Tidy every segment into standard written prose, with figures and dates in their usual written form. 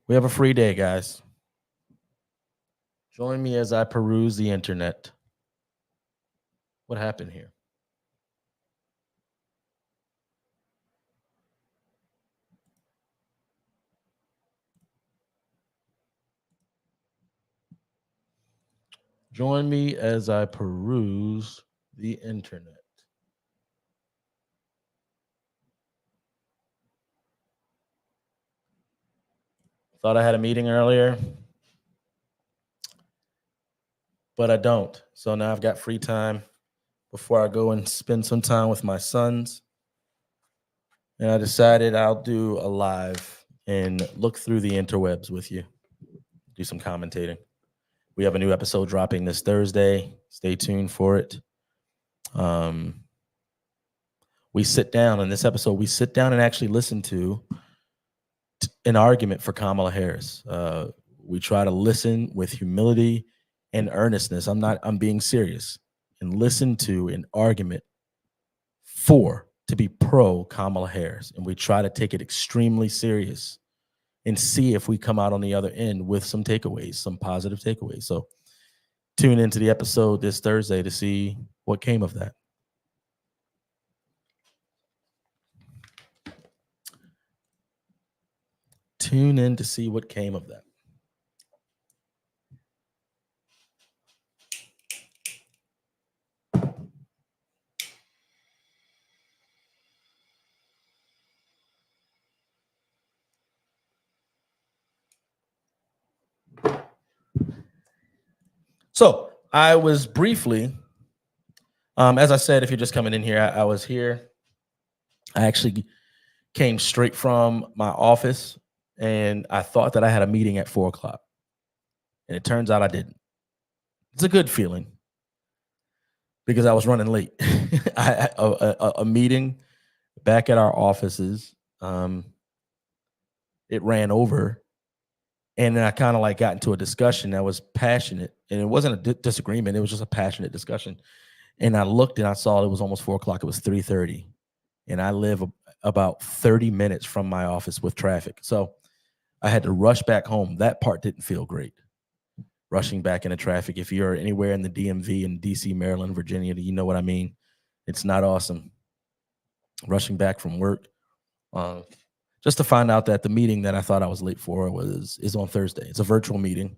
We have a free day, guys. Join me as I peruse the internet. What happened here? Join me as I peruse the internet. Thought I had a meeting earlier, but I don't. So now I've got free time before I go and spend some time with my sons. And I decided I'll do a live and look through the interwebs with you, do some commentating. We have a new episode dropping this Thursday. Stay tuned for it. We sit down in this episode. We sit down and actually listen to an argument for Kamala Harris. We try to listen with humility and earnestness. I'm being serious, and listen to an argument to be pro Kamala Harris. And we try to take it extremely serious and see if we come out on the other end with some takeaways, some positive takeaways. So tune into the episode this Thursday to see what came of that. Tune in to see what came of that. So I was briefly, as I said, if you're just coming in here, I was here. I actually came straight from my office, and I thought that I had a meeting at 4:00, and it turns out I didn't. It's a good feeling because I was running late. A meeting back at our offices, it ran over, and then I kind of got into a discussion that was passionate, and it wasn't a disagreement. It was just a passionate discussion. And I looked and I saw it was almost 4:00. It was 3:30, and I live about 30 minutes from my office with traffic. So I had to rush back home. That part didn't feel great. Rushing back into traffic. If you're anywhere in the DMV in DC, Maryland, Virginia, you know what I mean. It's not awesome. Rushing back from work, just to find out that the meeting that I thought I was late for is on Thursday. It's a virtual meeting.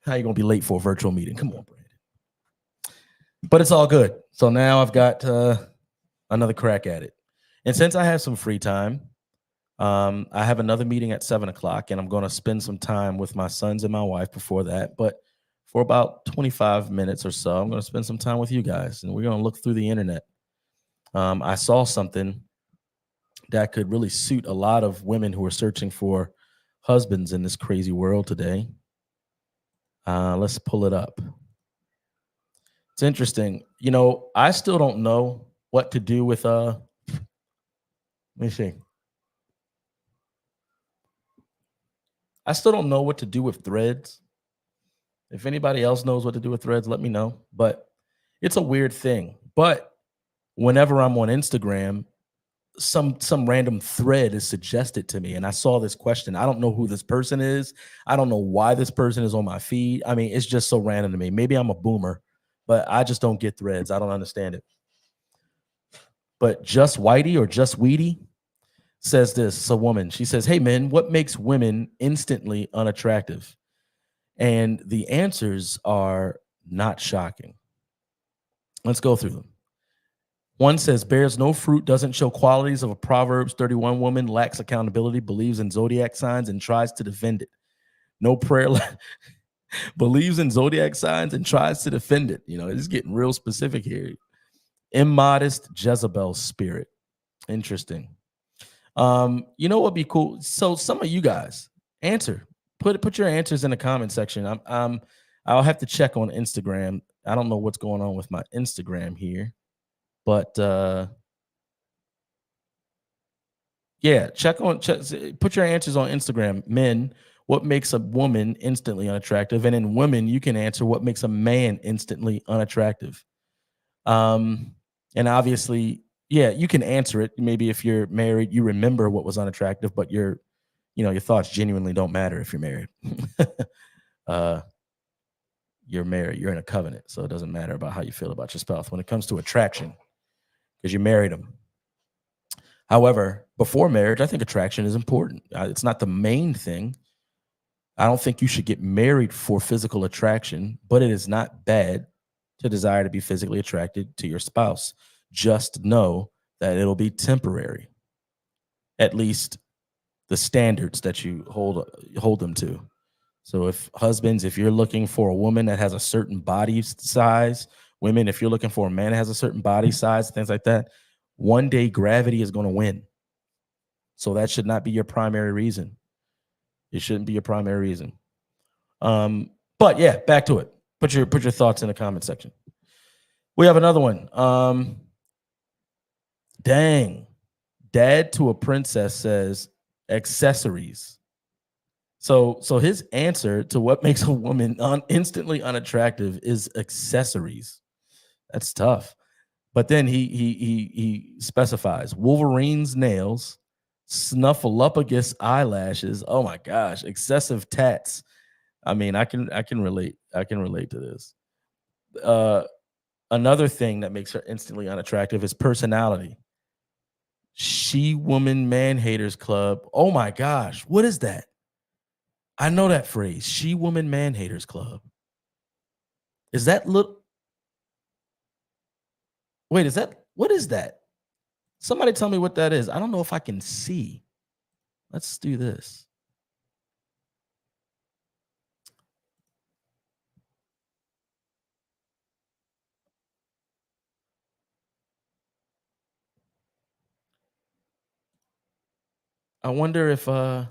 How are you gonna be late for a virtual meeting? Come on, Brandon. But it's all good. So now I've got another crack at it. And since I have some free time, I have another meeting at 7:00, and I'm going to spend some time with my sons and my wife before that. But for about 25 minutes or so, I'm going to spend some time with you guys, and we're going to look through the internet. I saw something that could really suit a lot of women who are searching for husbands in this crazy world today. Let's pull it up. It's interesting. I still don't know what to do with let me see. I still don't know what to do with Threads. If anybody else knows what to do with Threads, let me know. But it's a weird thing. But whenever I'm on Instagram, some random thread is suggested to me, and I saw this question. I don't know who this person is. I don't know why this person is on my feed. I mean, it's just so random to me. Maybe I'm a boomer, but I just don't get Threads. I don't understand it. But Just Whitey or Just Weedy says this. It's a woman. She says, "Hey, men, what makes women instantly unattractive?" And the answers are not shocking. Let's go through them. One says, bears no fruit, doesn't show qualities of a Proverbs 31 woman, lacks accountability, believes in zodiac signs, and tries to defend it. No prayer, believes in zodiac signs and tries to defend it. It's getting real specific here. Immodest Jezebel spirit. Interesting. You know what would be cool? So some of you guys answer. Put your answers in the comment section. I'll have to check on Instagram. I don't know what's going on with my Instagram here, but yeah, put your answers on Instagram. Men, what makes a woman instantly unattractive? And in women, you can answer what makes a man instantly unattractive. And obviously, yeah, you can answer it. Maybe if you're married, you remember what was unattractive, but you're your thoughts genuinely don't matter if you're married. uh, you're married, you're in a covenant, so it doesn't matter about how you feel about your spouse when it comes to attraction because you married them. However, before marriage, I think attraction is important. It's not the main thing. I don't think you should get married for physical attraction, but it is not bad to desire to be physically attracted to your spouse. Just know that it'll be temporary, at least the standards that you hold them to. So if husbands, if you're looking for a woman that has a certain body size, women, if you're looking for a man that has a certain body size, things like that, one day gravity is going to win. So that should not be your primary reason. It shouldn't be your primary reason. But yeah, back to it. Put your thoughts in the comment section. We have another one. Dang. Dad to a princess says accessories. So his answer to what makes a woman instantly unattractive is accessories. That's tough. But then he specifies Wolverine's nails, snuffleupagus eyelashes. Oh my gosh, excessive tats. I mean, I can relate. I can relate to this. Uh, Another thing that makes her instantly unattractive is personality. She woman man haters club. Oh my gosh, what is that? I know that phrase. She woman man haters club. Is that look? Wait, is that what is that? Somebody tell me what that is. I don't know if I can see. Let's do this. I wonder if I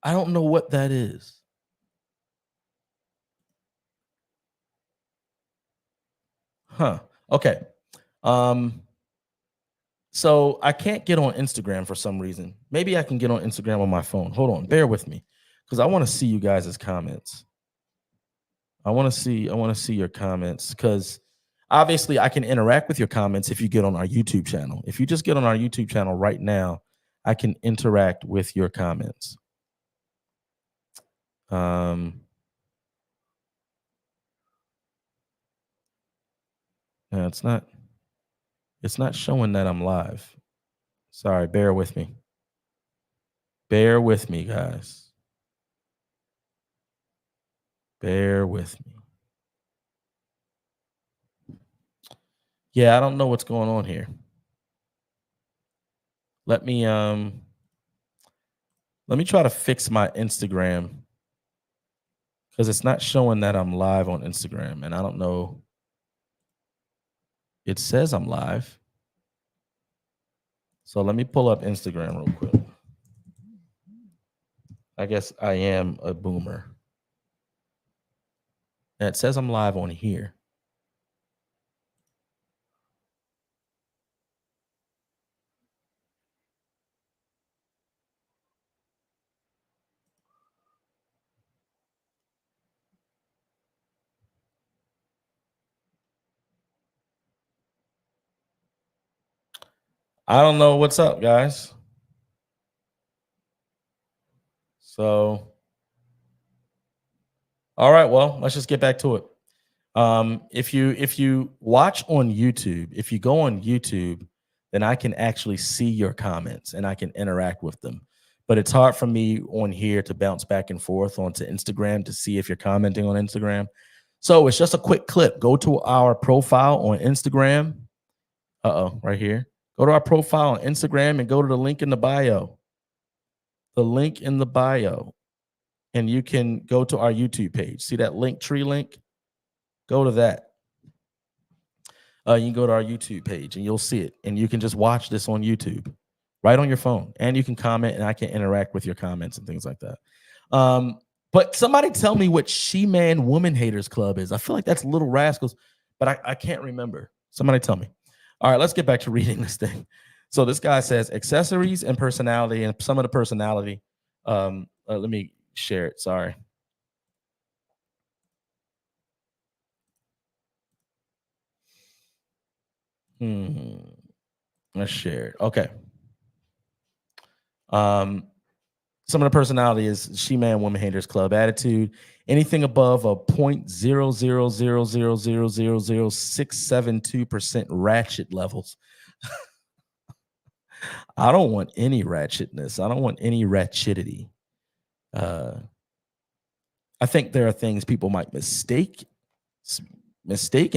don't know what that is. Huh. Okay. Um so I can't get on Instagram for some reason. Maybe I can get on Instagram on my phone. Hold on, bear with me cuz I want to see you guys' comments. I want to see your comments cuz obviously I can interact with your comments if you get on our YouTube channel. If you just get on our YouTube channel right now, I can interact with your comments. Um no, it's not showing that I'm live. Sorry, bear with me. Bear with me, guys. Bear with me. Yeah, I don't know what's going on here. Let me let me try to fix my Instagram because it's not showing that I'm live on Instagram, and I don't know. It says I'm live, so let me pull up Instagram real quick. I guess I am a boomer. And it says I'm live on here. I don't know what's up, guys. So, all right, well, let's just get back to it. If you watch on YouTube, if you go on YouTube, then I can actually see your comments and I can interact with them. But it's hard for me on here to bounce back and forth onto Instagram to see if you're commenting on Instagram. So it's just a quick clip. Go to our profile on Instagram. Right here. Go to our profile on Instagram and go to the link in the bio. The link in the bio. And you can go to our YouTube page. See that link tree link? Go to that. You can go to our YouTube page and you'll see it. And you can just watch this on YouTube right on your phone. And you can comment and I can interact with your comments and things like that. But somebody tell me what She Man Woman Haters Club is. I feel like that's Little Rascals, but I can't remember. Somebody tell me. All right, let's get back to reading this thing. So this guy says accessories and personality, and some of the personality. Let me share it. Sorry. Hmm. Let's share it. Okay. Um, Some of the personality is she man woman haters club attitude. Anything above a 0.00000000672% ratchet levels. I don't want any ratchetness. I don't want any ratchetity. Uh, I think there are things people might mistaken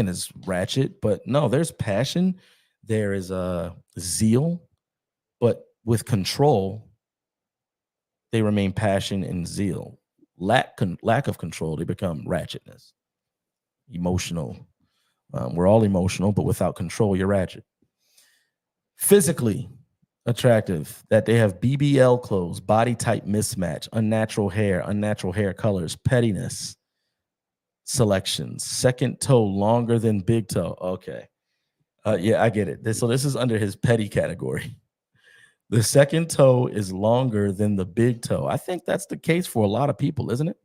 as ratchet, but no, there's passion, there is a zeal, but with control, they remain passion and zeal. Lack of control, they become ratchetness, emotional. We're all emotional, but without control, you're ratchet. Physically attractive, that they have BBL clothes, body type mismatch, unnatural hair colors, pettiness, selections, second toe longer than big toe. Okay. Yeah, I get it. So this is under his petty category. The second toe is longer than the big toe. I think that's the case for a lot of people, isn't it?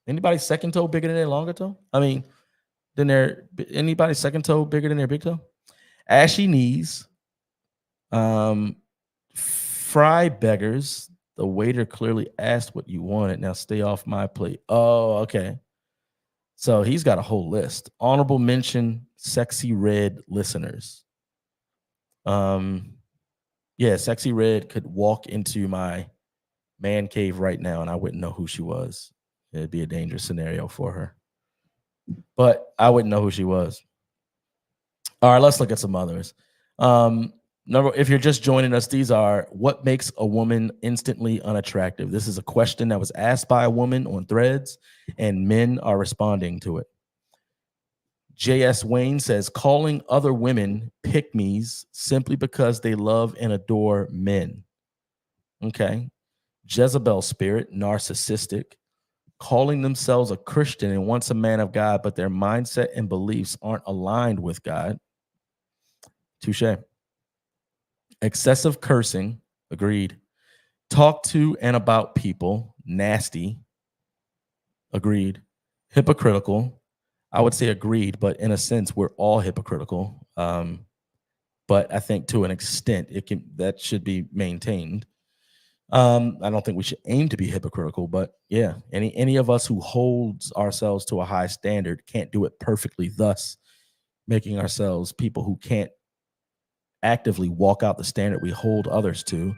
Anybody's second toe bigger than their longer toe? I mean, than their anybody's second toe bigger than their big toe? Ashy knees, um, fry beggars. The waiter clearly asked what you wanted. Now stay off my plate. Oh, okay. So he's got a whole list. Honorable mention, sexy red listeners. Um, yeah, sexy red could walk into my man cave right now and I wouldn't know who she was. It'd be a dangerous scenario for her. But I wouldn't know who she was. All right, let's look at some others. Number, if you're just joining us, these are what makes a woman instantly unattractive. This is a question that was asked by a woman on Threads, and men are responding to it. J.S. Wayne says, calling other women pick-me's simply because they love and adore men. Okay. Jezebel spirit, narcissistic, calling themselves a Christian and once a man of God, but their mindset and beliefs aren't aligned with God. Touche. Excessive cursing, agreed. Talk to and about people, nasty, agreed. Hypocritical, I would say agreed, but in a sense, we're all hypocritical. But I think to an extent, that should be maintained. I don't think we should aim to be hypocritical, but yeah, any of us who holds ourselves to a high standard can't do it perfectly, thus making ourselves people who can't actively walk out the standard we hold others to.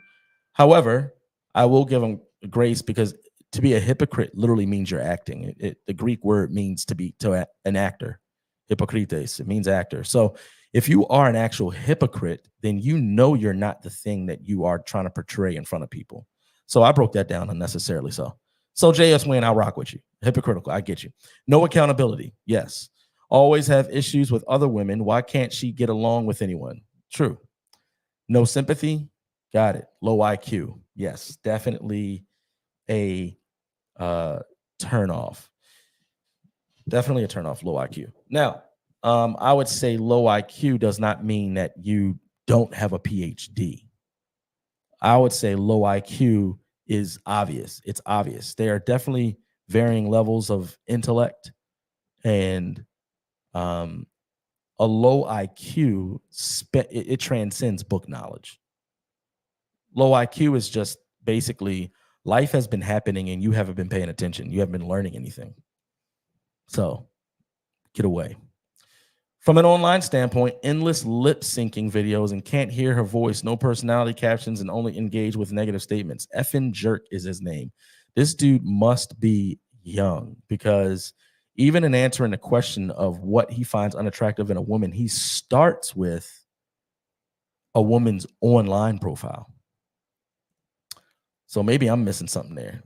However, I will give them grace because to be a hypocrite literally means you're acting. The Greek word means an actor. Hypocrites, it means actor. So if you are an actual hypocrite, then you know you're not the thing that you are trying to portray in front of people. So I broke that down unnecessarily. So JS Wayne, I'll rock with you. Hypocritical, I get you. No accountability, yes. Always have issues with other women. Why can't she get along with anyone? True. No sympathy, got it. Low IQ, yes, definitely a turn off. Definitely a turn off, low IQ. Now, I would say low IQ does not mean that you don't have a PhD. I would say low IQ is obvious. It's obvious. There are definitely varying levels of intellect, and a low IQ it transcends book knowledge. Low IQ is just basically life has been happening and you haven't been paying attention. You haven't been learning anything. So get away. From an online standpoint, endless lip syncing videos and can't hear her voice, no personality captions, and only engage with negative statements. Effin Jerk is his name. This dude must be young because even in answering the question of what he finds unattractive in a woman, he starts with a woman's online profile. So maybe I'm missing something there.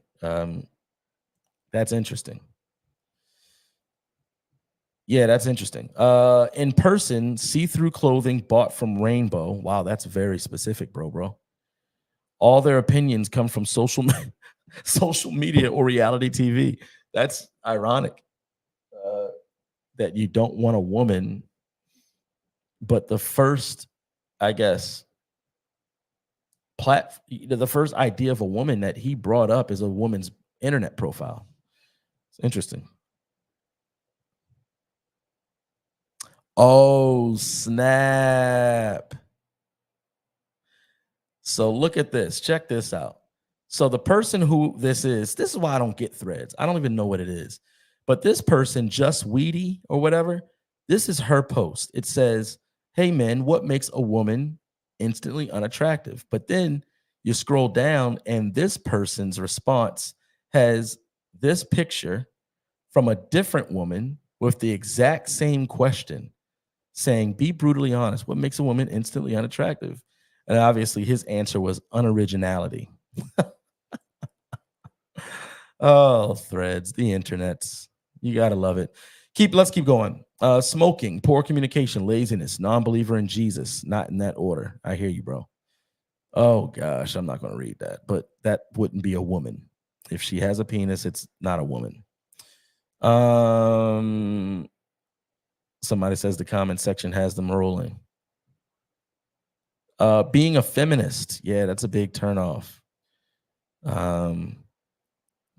That's interesting. Yeah, that's interesting. In person, see-through clothing bought from Rainbow. Wow, that's very specific, bro. All their opinions come from social media or reality TV. That's ironic that you don't want a woman, but the first, I guess, the first idea of a woman that he brought up is a woman's internet profile. It's interesting. Oh, snap. So look at this. Check this out. So the person who this is why I don't get threads. I don't even know what it is. But this person, Just Weedy or whatever, this is her post. It says, "Hey men, what makes a woman instantly unattractive?" But then you scroll down and this person's response has this picture from a different woman with the exact same question saying, "Be brutally honest. What makes a woman instantly unattractive?" And obviously his answer was unoriginality. Oh, threads, the internets. You gotta love it. Let's keep going. Smoking, poor communication, laziness, non-believer in Jesus. Not in that order. I hear you, bro. Oh gosh, I'm not gonna read that, but that wouldn't be a woman. If she has a penis, it's not a woman. Somebody says the comment section has them rolling. Being a feminist, yeah, that's a big turnoff.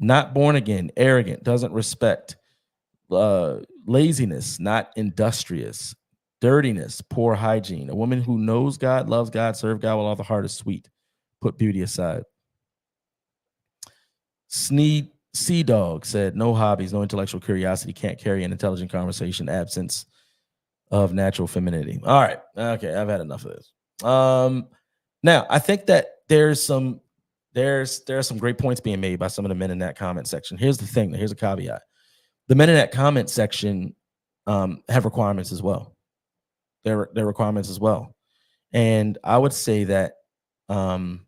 Not born again, arrogant, doesn't respect, laziness, not industrious, dirtiness, poor hygiene. A woman who knows God, loves God, serve God with all the heart is sweet. Put beauty aside. Sneed Sea Dog said, "No hobbies, no intellectual curiosity, can't carry an intelligent conversation, absence of natural femininity." All right, okay, I've had enough of this. Now I think that there's some great points being made by some of the men in that comment section. Here's the thing. Here's a caveat. The men in that comment section have requirements as well. Their requirements as well. And I would say that to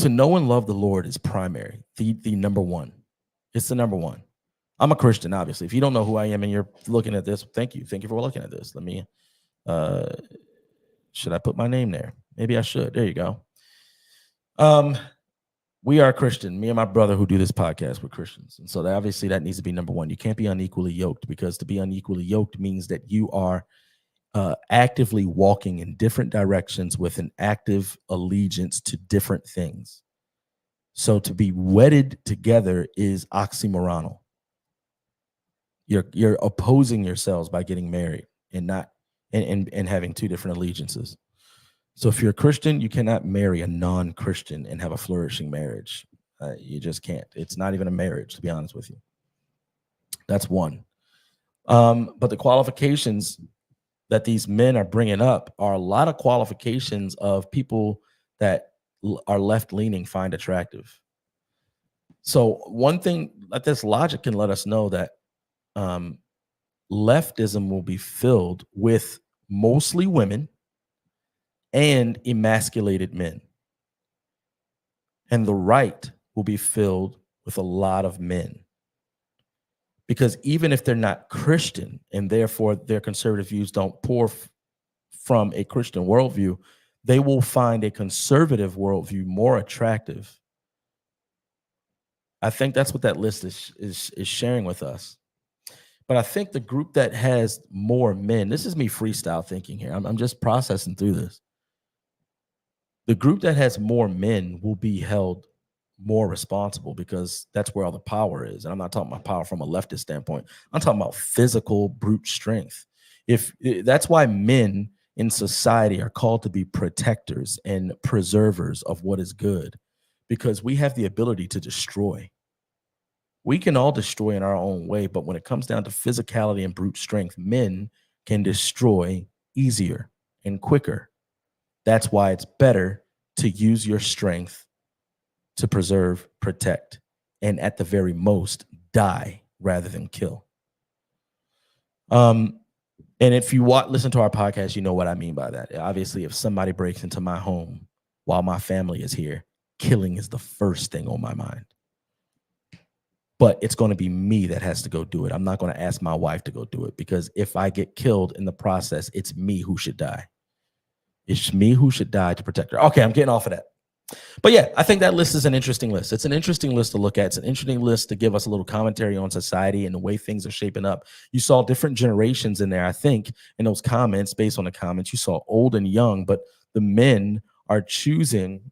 know and love the Lord is primary, the number one. It's the number one. I'm a Christian, obviously. If you don't know who I am and you're looking at this, thank you. Thank you for looking at this. Let me, should I put my name there? Maybe I should. There you go. We are Christian. Me and my brother who do this podcast, we're Christians. And so obviously that needs to be number one. You can't be unequally yoked, because to be unequally yoked means that you are actively walking in different directions with an active allegiance to different things. So to be wedded together is oxymoronic. You're opposing yourselves by getting married and not and having two different allegiances. So if you're a Christian, you cannot marry a non-Christian and have a flourishing marriage. You just can't. It's not even a marriage, to be honest with you. That's one. But the qualifications that these men are bringing up are a lot of qualifications of people that are left-leaning find attractive. So one thing that this logic can let us know that leftism will be filled with mostly women and emasculated men. And the right will be filled with a lot of men. Because even if they're not Christian and therefore their conservative views don't pour from a Christian worldview, they will find a conservative worldview more attractive. I think that's what that list is sharing with us. But I think the group that has more men, this is me freestyle thinking here. I'm just processing through this. The group that has more men will be held more responsible, because that's where all the power is. And I'm not talking about power from a leftist standpoint. I'm talking about physical brute strength. That's why men in society are called to be protectors and preservers of what is good, because we have the ability to destroy. We can all destroy in our own way, but when it comes down to physicality and brute strength, men can destroy easier and quicker. That's why it's better to use your strength to preserve, protect, and at the very most, die rather than kill. And if you listen to our podcast, you know what I mean by that. Obviously, if somebody breaks into my home while my family is here, killing is the first thing on my mind. But it's going to be me that has to go do it. I'm not going to ask my wife to go do it, because if I get killed in the process, it's me who should die. It's me who should die to protect her. Okay, I'm getting off of that. But yeah, I think that list is an interesting list. It's an interesting list to look at. It's an interesting list to give us a little commentary on society and the way things are shaping up. You saw different generations in there, I think, in those comments. Based on the comments, you saw old and young, but the men are choosing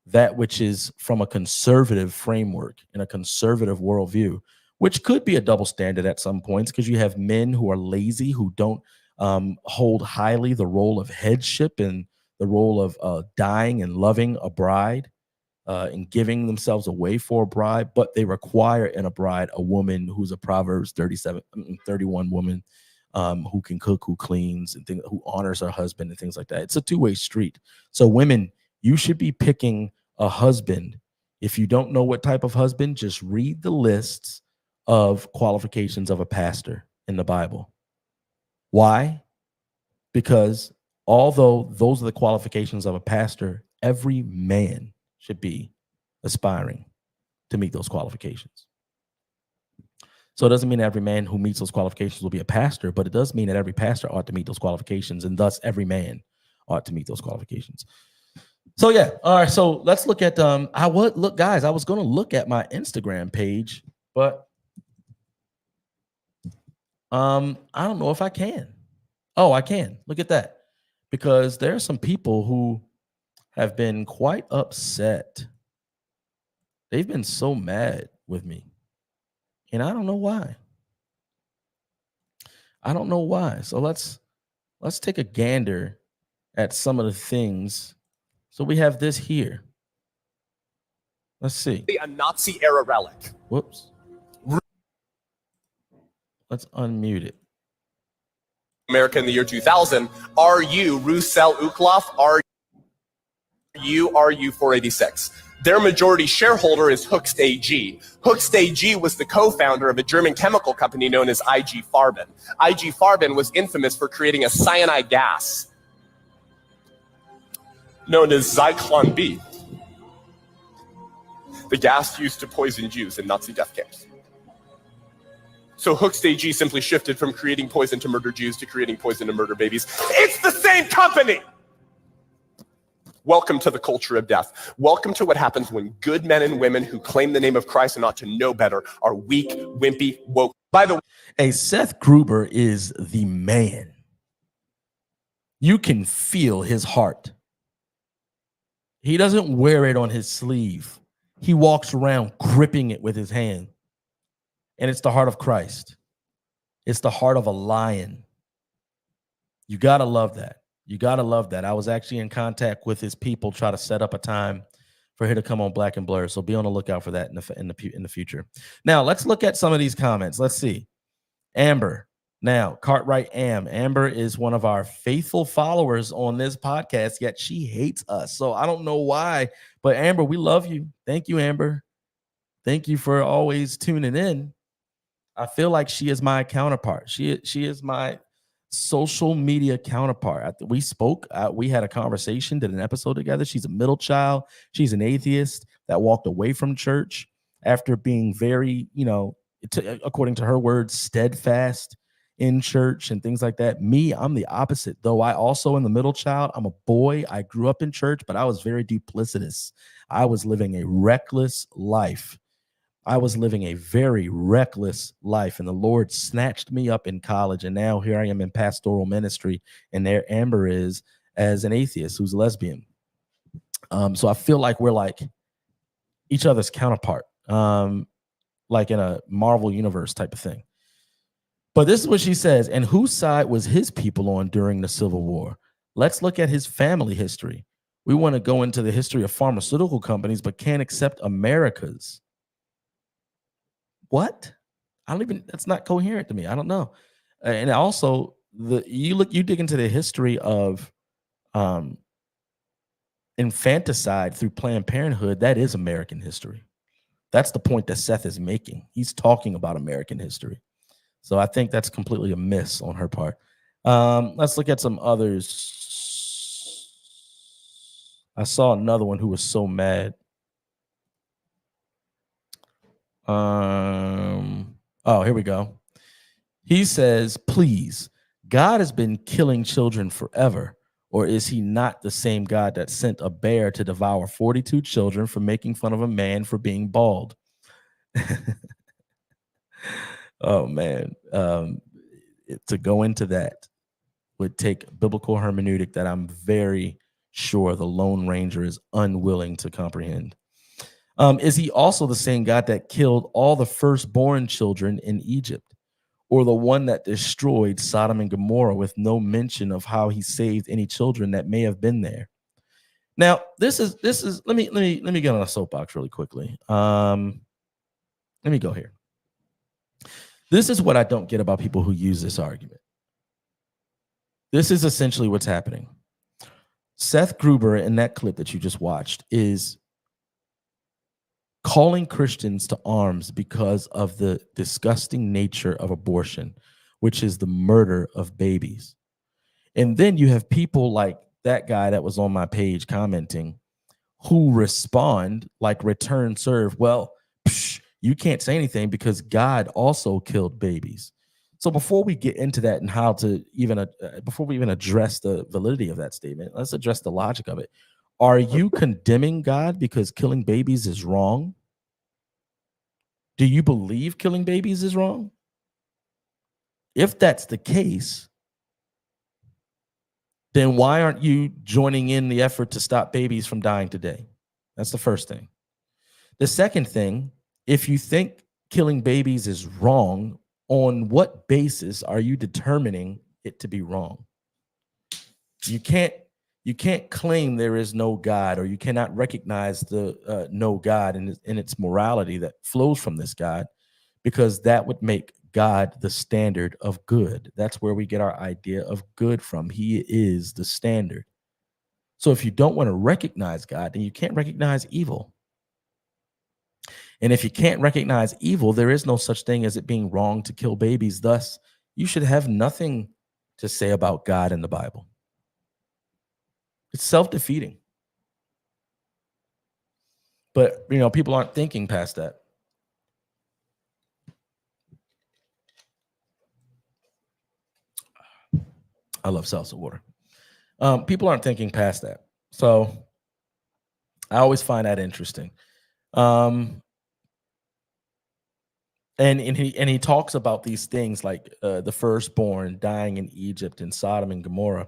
that which is from a conservative framework and a conservative worldview, which could be a double standard at some points, because you have men who are lazy, who don't hold highly the role of headship and the role of dying and loving a bride and giving themselves away for a bride, but they require in a bride a woman who's a Proverbs 31 woman, who can cook, who cleans, and who honors her husband and things like that. It's a two-way street. So women, you should be picking a husband. If you don't know what type of husband, just read the lists of qualifications of a pastor in the Bible. Why? Because although those are the qualifications of a pastor, every man should be aspiring to meet those qualifications. So it doesn't mean every man who meets those qualifications will be a pastor, but it does mean that every pastor ought to meet those qualifications, and thus every man ought to meet those qualifications. So yeah, all right. So let's look at guys. I was going to look at my Instagram page, but I don't know if I can. Oh, I can. Look at that, because there are some people who have been quite upset. They've been so mad with me, and I don't know why. I don't know why. So let's take a gander at some of the things. So we have this here. Let's see. A Nazi era relic. Whoops. Let's unmute it. America in the year 2000. Are you Russell Uklov? Are you RU486? Their majority shareholder is Hoechst AG. Hoechst AG was the co-founder of a German chemical company known as IG Farben. IG Farben was infamous for creating a cyanide gas known as Zyklon B, the gas used to poison Jews in Nazi death camps. So Hoechst AG simply shifted from creating poison to murder Jews to creating poison to murder babies. It's the same company! Welcome to the culture of death. Welcome to what happens when good men and women who claim the name of Christ and ought to know better are weak, wimpy, woke. By the way, hey, Seth Gruber is the man. You can feel his heart. He doesn't wear it on his sleeve. He walks around gripping it with his hand. And it's the heart of Christ. It's the heart of a lion. You got to love that. You got to love that. I was actually in contact with his people, try to set up a time for her to come on Black and Blur. So be on the lookout for that in the future. Now, let's look at some of these comments. Let's see. Amber. Now, Cartwright Amber is one of our faithful followers on this podcast, yet she hates us. So I don't know why, but Amber, we love you. Thank you, Amber. Thank you for always tuning in. I feel like she is my counterpart. She is my social media counterpart. We spoke. We had a conversation, did an episode together. She's a middle child. She's an atheist that walked away from church after being very, according to her words, steadfast in church and things like that. Me, I'm the opposite, though I also am the middle child. I'm a boy. I grew up in church, but I was very duplicitous. I was living a reckless life. I was living a very reckless life, and the Lord snatched me up in college, and now here I am in pastoral ministry, and there Amber is as an atheist who's a lesbian. So I feel like we're like each other's counterpart, like in a Marvel universe type of thing. But this is what she says. And whose side was his people on during the Civil War? Let's look at his family history. We want to go into the history of pharmaceutical companies, but can't accept America's. What? That's not coherent to me. I don't know. And also, you dig into the history of infanticide through Planned Parenthood. That is American history. That's the point that Seth is making. He's talking about American history. So I think that's completely a miss on her part. Let's look at some others. I saw another one who was so mad. Oh, here we go. He says, please, God has been killing children forever, or is he not the same God that sent a bear to devour 42 children for making fun of a man for being bald? Oh, man. To go into that would take biblical hermeneutic that I'm very sure the Lone Ranger is unwilling to comprehend. Is he also the same God that killed all the firstborn children in Egypt? or the one that destroyed Sodom and Gomorrah with no mention of how he saved any children that may have been there. Now, this is let me get on a soapbox really quickly. Let me go here. This is what I don't get about people who use this argument. This is essentially what's happening. Seth Gruber in that clip that you just watched is calling Christians to arms because of the disgusting nature of abortion, which is the murder of babies. And then you have people like that guy that was on my page commenting who respond like return serve. Well, you can't say anything because God also killed babies. So before we get into that and how to even before we even address the validity of that statement, let's address the logic of it. Are you condemning God because killing babies is wrong? Do you believe killing babies is wrong? If that's the case, then why aren't you joining in the effort to stop babies from dying today? That's the first thing. The second thing, if you think killing babies is wrong, on what basis are you determining it to be wrong? You can't claim there is no God, or you cannot recognize the no God in its morality that flows from this God, because that would make God the standard of good. That's where we get our idea of good from. He is the standard. So if you don't want to recognize God, then you can't recognize evil. And if you can't recognize evil, there is no such thing as it being wrong to kill babies. Thus, you should have nothing to say about God in the Bible. It's self-defeating. But, people aren't thinking past that. I love salsa water. People aren't thinking past that. So I always find that interesting. And he talks about these things like the firstborn dying in Egypt and Sodom and Gomorrah.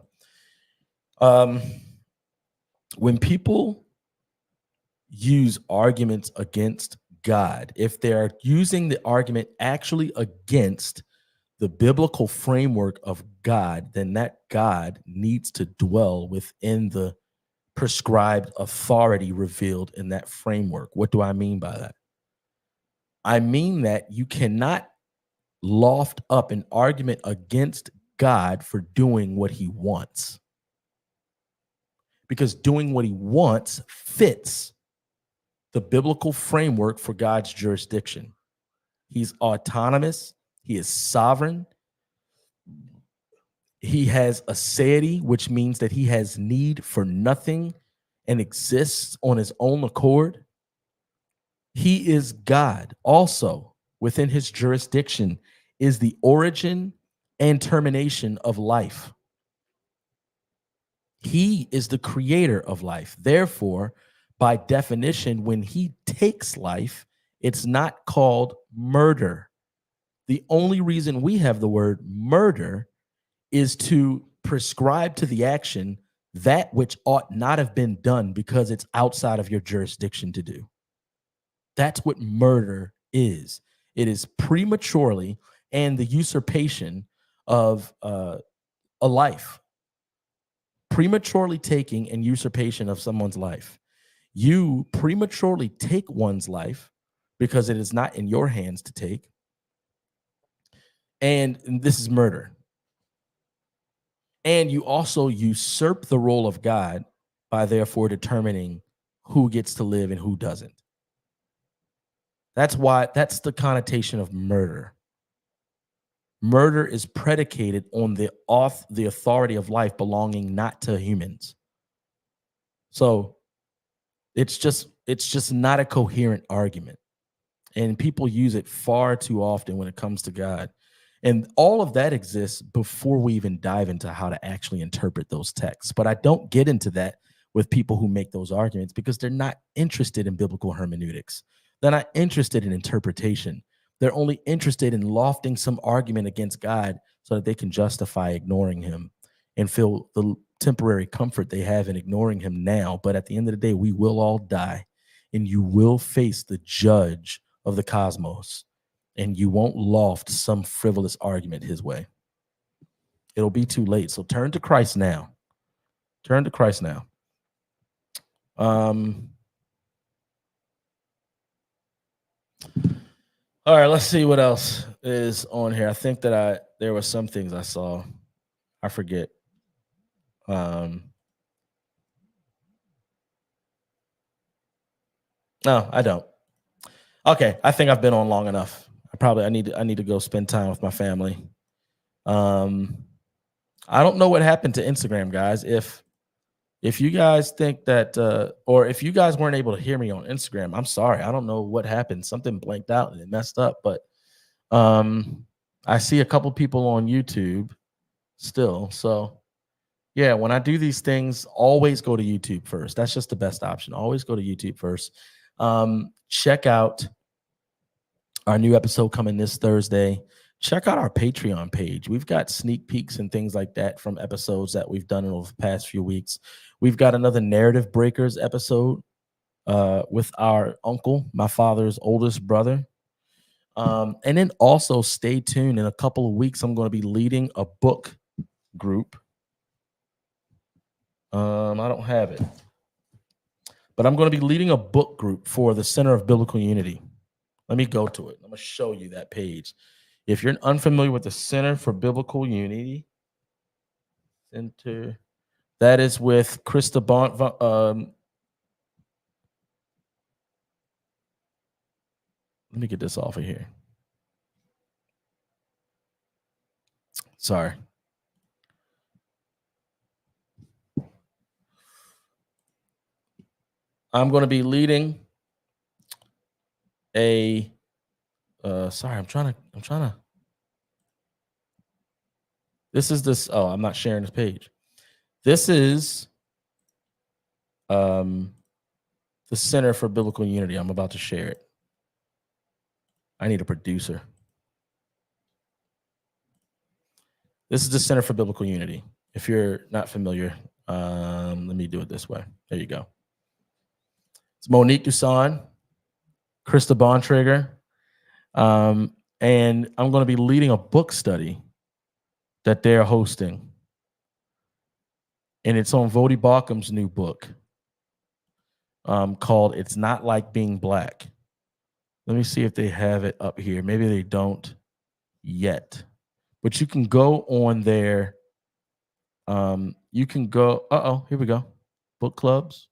When people use arguments against God, if they're using the argument actually against the biblical framework of God, then that God needs to dwell within the prescribed authority revealed in that framework. What do I mean by that? I mean that you cannot loft up an argument against God for doing what he wants, because doing what he wants fits the biblical framework for God's jurisdiction. He's autonomous. He is sovereign. He has aseity, which means that he has need for nothing and exists on his own accord. He is God. Also, within his jurisdiction is the origin and termination of life. He is the creator of life. Therefore, by definition, when he takes life, it's not called murder. The only reason we have the word murder is to prescribe to the action that which ought not have been done because it's outside of your jurisdiction to do. That's what murder is. It is prematurely and the usurpation of a life. Prematurely taking and usurpation of someone's life. You prematurely take one's life because it is not in your hands to take. And this is murder. And you also usurp the role of God by therefore determining who gets to live and who doesn't. That's the connotation of murder. Murder is predicated on the authority of life belonging not to humans. So it's just not a coherent argument. And people use it far too often when it comes to God. And all of that exists before we even dive into how to actually interpret those texts. But I don't get into that with people who make those arguments because they're not interested in biblical hermeneutics. They're not interested in interpretation. They're only interested in lofting some argument against God so that they can justify ignoring him and feel the temporary comfort they have in ignoring him now. But at the end of the day, we will all die, and you will face the judge of the cosmos. and you won't loft some frivolous argument his way. It'll be too late. So turn to Christ now. Turn to Christ now. All right, let's see what else is on here. I think that there were some things I saw. I forget. No, I don't. Okay, I think I've been on long enough. I need to go spend time with my family. I don't know what happened to Instagram, guys. If you guys think that, or if you guys weren't able to hear me on Instagram, I'm sorry. I don't know what happened. Something blanked out and it messed up. But I see a couple people on YouTube still. So yeah, when I do these things, always go to YouTube first. That's just the best option. Always go to YouTube first. Check out our new episode coming this Thursday. Check out our Patreon page. We've got sneak peeks and things like that from episodes that we've done over the past few weeks. We've got another Narrative Breakers episode with our uncle, my father's oldest brother. And then also stay tuned. In a couple of weeks, I'm going to be leading a book group. I don't have it, but I'm going to be leading a book group for the Center of Biblical Unity. Let me go to it. I'm going to show you that page. If you're unfamiliar with the Center for Biblical Unity, that is with Krista Bond. Let me get this off of here. Sorry. I'm going to be leading a sorry, I'm trying to this is this. Oh, I'm not sharing this page. This is the Center for Biblical Unity. I'm about to share it. I need a producer. This is the Center for Biblical Unity. If you're not familiar, let me do it this way. There you go. It's Monique Dusan, Krista Bontrager, and I'm going to be leading a book study that they're hosting. And it's on Vodi Baucham's new book called It's Not Like Being Black. Let me see if they have it up here. Maybe they don't yet. But you can go on there. You can go. Here we go. Book clubs.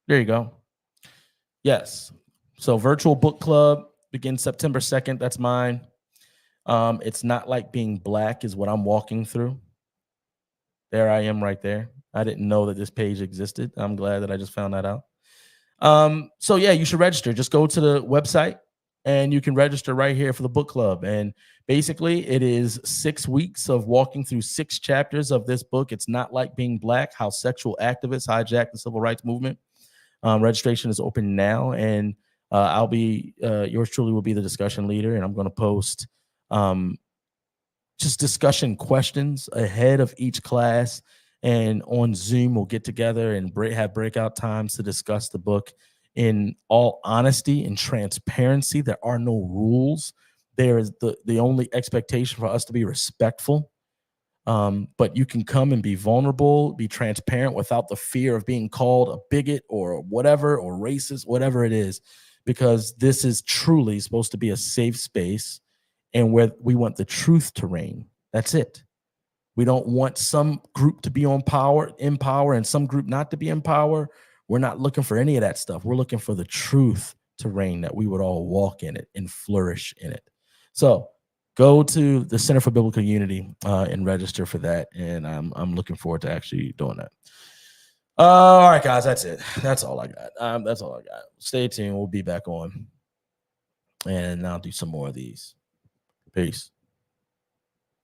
There you go. Yes. So virtual book club begins September 2nd. That's mine. It's Not Like Being Black is what I'm walking through. There I am right there. I didn't know that this page existed. I'm glad that I just found that out. So yeah, you should register. Just go to the website and you can register right here for the book club. And basically it is 6 weeks of walking through 6 chapters of this book. It's Not Like Being Black, How Sexual Activists Hijacked the Civil Rights Movement. Registration is open now, and I'll be yours truly will be the discussion leader, and I'm going to post just discussion questions ahead of each class, and on Zoom we'll get together and have breakout times to discuss the book in all honesty and transparency. There are no rules. There is the only expectation for us to be respectful. But you can come and be vulnerable, be transparent without the fear of being called a bigot or whatever, or racist, whatever it is, because this is truly supposed to be a safe space and where we want the truth to reign. That's it. We don't want some group to be in power and some group not to be in power. We're not looking for any of that stuff. We're looking for the truth to reign, that we would all walk in it and flourish in it. So go to the Center for Biblical Unity and register for that. And I'm looking forward to actually doing that. All right, guys, that's it. That's all I got. That's all I got. Stay tuned. We'll be back on, and I'll do some more of these. Peace.